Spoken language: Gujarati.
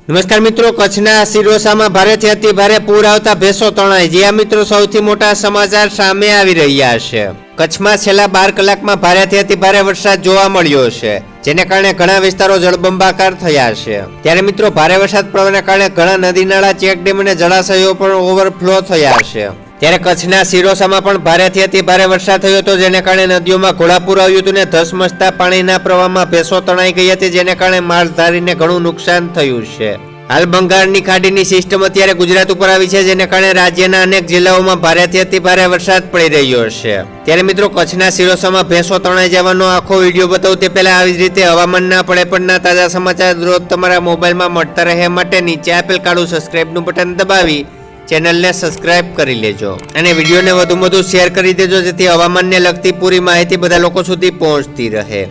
નમસ્કાર મિત્રો, કચ્છના સિરોસામાં ભારેથી અતિ ભારે પૂર આવતા ભેંસો તણાઈ. જ્યાં મિત્રો સૌથી મોટા સમાચાર સામે આવી રહ્યા છે. કચ્છમાં છેલ્લા 12 કલાકમાં ભારેથી અતિ ભારે વરસાદ જોવા મળ્યો છે, જેને કારણે ઘણા વિસ્તારો જળબંબાકાર થયા છે. ત્યારે મિત્રો ભારે વરસાદ પડવાના કારણે ઘણા નદી નાળા, ચેકડેમ અને જળાશયો પણ ઓવરફ્લો થયા છે. ત્યારે કચ્છના સિરોસામાં પણ ભારેથી અતિ ભારે વરસાદ થયો હતો, જેને કારણે નદીઓમાં ઘોડાપૂર આવ્યું હતું ને ધસમસતા પાણીના પ્રવાહમાં ભેંસો તણાઈ ગઈ હતી, જેને કારણે માલધારીને ઘણું નુકસાન થયું છે. હાલ બંગાળની ખાડીની સિસ્ટમ અત્યારે ગુજરાત ઉપર આવી છે, જેને કારણે રાજ્યના અનેક જિલ્લાઓમાં ભારેથી અતિ ભારે વરસાદ પડી રહ્યો છે. ત્યારે મિત્રો કચ્છના સિરોસામાં ભેંસો તણાઈ જવાનો આખો વિડીયો બતાવું તે પહેલા આવી જ રીતે હવામાનના પડેપણના તાજા સમાચાર રોજ તમારા મોબાઈલમાં મળતા રહે માટે નીચે આપેલ કાળું સબસ્ક્રાઇબનું બટન દબાવી ચેનલને સબસ્ક્રાઇબ કરી લેજો અને વિડીયોને વધુ શેર કરી દેજો, જેથી હવામાનને લગતી પૂરી માહિતી બધા લોકો સુધી પહોંચતી રહે.